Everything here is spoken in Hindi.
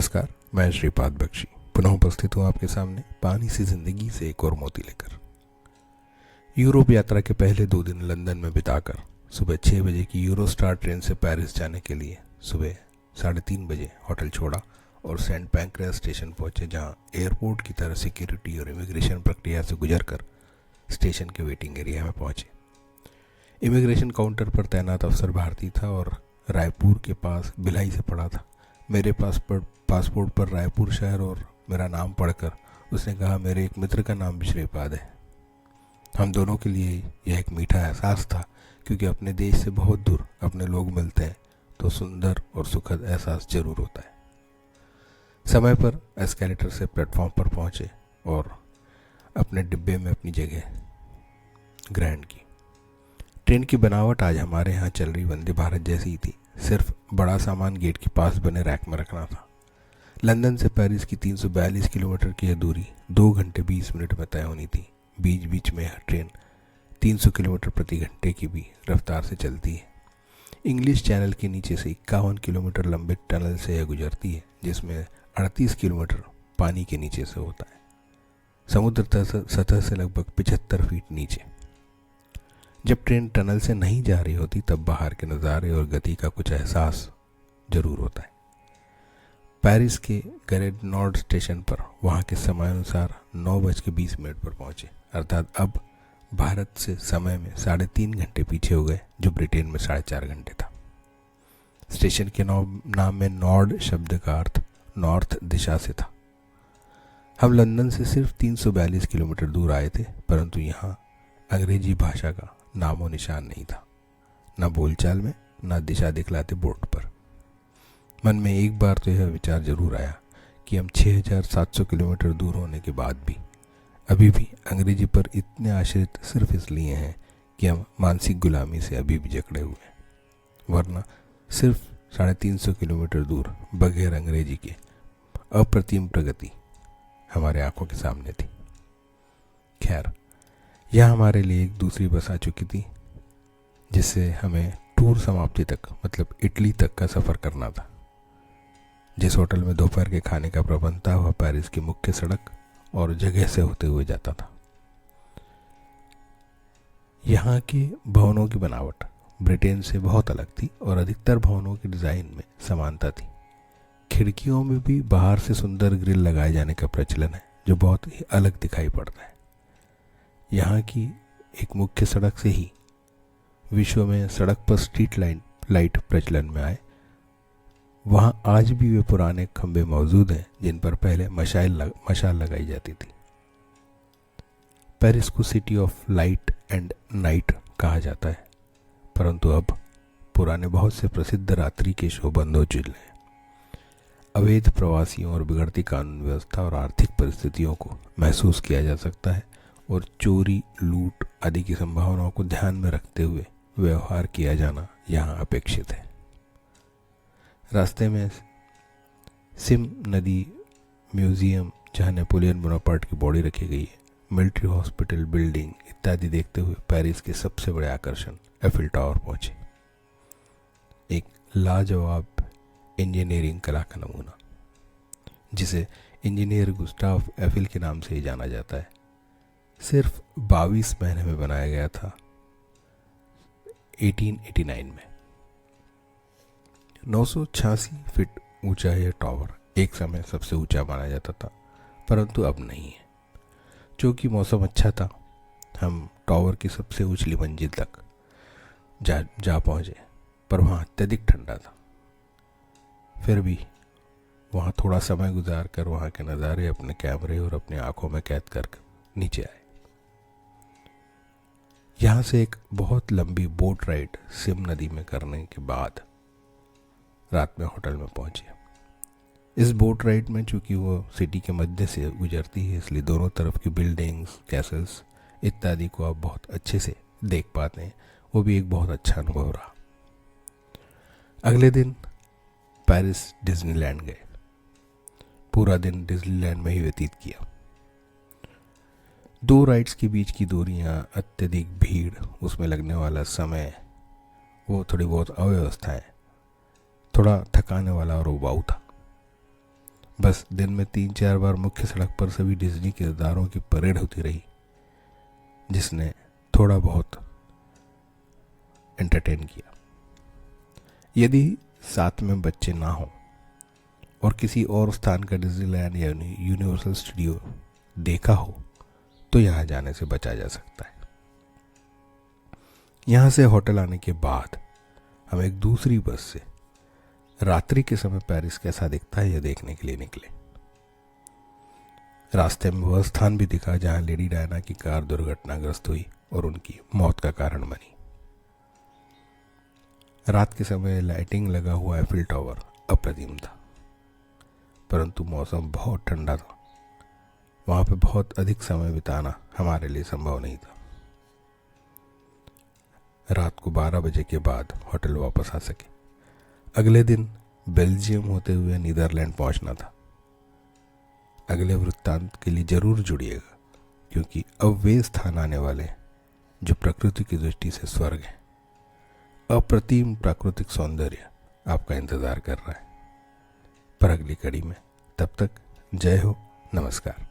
नमस्कार, मैं श्रीपाद बख्शी पुनः उपस्थित हूँ आपके सामने पानी सी जिंदगी से एक और मोती लेकर। यूरोप यात्रा के पहले 2 दिन लंदन में बिताकर सुबह 6 बजे की यूरोस्टार ट्रेन से पेरिस जाने के लिए सुबह 3:30 बजे होटल छोड़ा और सेंट पैंक्रेस स्टेशन पहुंचे, जहां एयरपोर्ट की तरह सिक्योरिटी और इमिग्रेशन प्रक्रिया से गुजरकर स्टेशन के वेटिंग एरिया में पहुंचे। इमिग्रेशन काउंटर पर तैनात अफसर भारतीय था और रायपुर के पास भिलाई से पड़ा था। मेरे पासपोर्ट पर रायपुर शहर और मेरा नाम पढ़कर उसने कहा, मेरे एक मित्र का नाम भी श्रीपाद है। हम दोनों के लिए यह एक मीठा एहसास था, क्योंकि अपने देश से बहुत दूर अपने लोग मिलते हैं तो सुंदर और सुखद एहसास जरूर होता है। समय पर एस्केलेटर से प्लेटफॉर्म पर पहुंचे और अपने डिब्बे में अपनी जगह ग्रहण की। ट्रेन की बनावट आज हमारे यहाँ चल रही वंदे भारत जैसी ही थी, सिर्फ बड़ा सामान गेट के पास बने रैक में रखना था। लंदन से पेरिस की 342 किलोमीटर की यह दूरी 2 घंटे 20 मिनट में तय होनी थी। बीच बीच में यह ट्रेन 300 किलोमीटर प्रति घंटे की भी रफ्तार से चलती है। इंग्लिश चैनल के नीचे से 51 किलोमीटर लंबे टनल से यह गुजरती है, जिसमें 38 किलोमीटर पानी के नीचे से होता है, समुद्र सतह से लगभग 75 फीट नीचे। जब ट्रेन टनल से नहीं जा रही होती तब बाहर के नज़ारे और गति का कुछ एहसास जरूर होता है। पेरिस के गैरेड नॉर्ड स्टेशन पर वहाँ के समयानुसार 9:20 पर पहुँचे, अर्थात अब भारत से समय में 3.5 घंटे पीछे हो गए, जो ब्रिटेन में 4.5 घंटे था। स्टेशन के नाम में नॉर्ड शब्द का अर्थ नॉर्थ दिशा से था। हम लंदन से सिर्फ 342 किलोमीटर दूर आए थे, परंतु यहाँ अंग्रेजी भाषा का नामो निशान नहीं था, न बोलचाल में, न दिशा दिखलाते बोर्ड पर। मन में एक बार तो यह विचार जरूर आया कि हम 6700 किलोमीटर दूर होने के बाद भी अभी भी अंग्रेजी पर इतने आश्रित सिर्फ इसलिए हैं कि हम मानसिक गुलामी से अभी भी जकड़े हुए हैं, वरना सिर्फ 350 किलोमीटर दूर बगैर अंग्रेजी के अप्रतिम प्रगति हमारे आंखों के सामने थी। खैर, यह हमारे लिए एक दूसरी बस आ चुकी थी, जिससे हमें टूर समाप्ति तक, मतलब इटली तक का सफ़र करना था। जिस होटल में दोपहर के खाने का प्रबंध था वह पेरिस की मुख्य सड़क और जगह से होते हुए जाता था। यहाँ के भवनों की बनावट ब्रिटेन से बहुत अलग थी और अधिकतर भवनों की डिज़ाइन में समानता थी। खिड़कियों में भी बाहर से सुंदर ग्रिल लगाए जाने का प्रचलन है, जो बहुत ही अलग दिखाई पड़ता है। यहाँ की एक मुख्य सड़क से ही विश्व में सड़क पर स्ट्रीट लाइट प्रचलन में आए। वहाँ आज भी वे पुराने खंभे मौजूद हैं जिन पर पहले मशाल लगाई जाती थी। पेरिस को city of light and night कहा जाता है, परंतु अब पुराने बहुत से प्रसिद्ध रात्रि के शो बंद हो चुके हैं। अवैध प्रवासियों और बिगड़ती कानून व्यवस्था और आर्थिक परिस्थितियों को महसूस किया जा सकता है और चोरी, लूट आदि की संभावनाओं को ध्यान में रखते हुए व्यवहार किया जाना यहाँ अपेक्षित है। रास्ते में सिम नदी म्यूजियम, जहाँ नेपोलियन बोनापार्ट की बॉडी रखी गई है, मिलिट्री हॉस्पिटल, बिल्डिंग इत्यादि देखते हुए पेरिस के सबसे बड़े आकर्षण एफिल टावर पहुंचे, एक लाजवाब इंजीनियरिंग कला का नमूना, जिसे इंजीनियर गुस्ताव एफिल के नाम से ही जाना जाता है। सिर्फ 22 महीने में बनाया गया था 1889 में। 986 फीट ऊंचा यह टावर एक समय सबसे ऊंचा माना जाता था, परंतु अब नहीं है। चूँकि मौसम अच्छा था, हम टावर की सबसे ऊंचली मंजिल तक जा पहुँचे, पर वहाँ अत्यधिक ठंडा था। फिर भी वहाँ थोड़ा समय गुजार कर वहाँ के नज़ारे अपने कैमरे और अपनी आंखों में कैद कर नीचे आए। यहाँ से एक बहुत लंबी बोट राइड सिम नदी में करने के बाद रात में होटल में पहुंचे। इस बोट राइड में चूंकि वो सिटी के मध्य से गुजरती है, इसलिए दोनों तरफ की बिल्डिंग्स, कैसल्स इत्यादि को आप बहुत अच्छे से देख पाते हैं। वो भी एक बहुत अच्छा अनुभव रहा। अगले दिन पेरिस डिज्नीलैंड गए। पूरा दिन डिज्नीलैंड में ही व्यतीत किया। 2 राइड्स के बीच की दूरियां, अत्यधिक भीड़, उसमें लगने वाला समय, वो थोड़ी बहुत अव्यवस्थाएं, थोड़ा थकाने वाला और उबाऊ था। बस दिन में 3-4 बार मुख्य सड़क पर सभी डिज्नी किरदारों की परेड होती रही, जिसने थोड़ा बहुत एंटरटेन किया। यदि साथ में बच्चे ना हों और किसी और स्थान का डिज्नीलैंड या यूनिवर्सल स्टूडियो देखा हो तो यहाँ जाने से बचा जा सकता है। यहाँ से होटल आने के बाद हम एक दूसरी बस से रात्रि के समय पेरिस कैसा दिखता है यह देखने के लिए निकले। रास्ते में वह स्थान भी दिखा जहां लेडी डायना की कार दुर्घटनाग्रस्त हुई और उनकी मौत का कारण बनी। रात के समय लाइटिंग लगा हुआ एफिल टावर अप्रतिम था, परंतु मौसम बहुत ठंडा था। वहां पे बहुत अधिक समय बिताना हमारे लिए संभव नहीं था। रात को 12 बजे के बाद होटल वापस आ सके। अगले दिन बेल्जियम होते हुए नीदरलैंड पहुंचना था। अगले वृत्तांत के लिए जरूर जुड़िएगा, क्योंकि अब वे स्थान आने वाले जो प्रकृति की दृष्टि से स्वर्ग है। अप्रतिम प्राकृतिक सौंदर्य आपका इंतजार कर रहा है। पर अगली कड़ी में, तब तक जय हो, नमस्कार।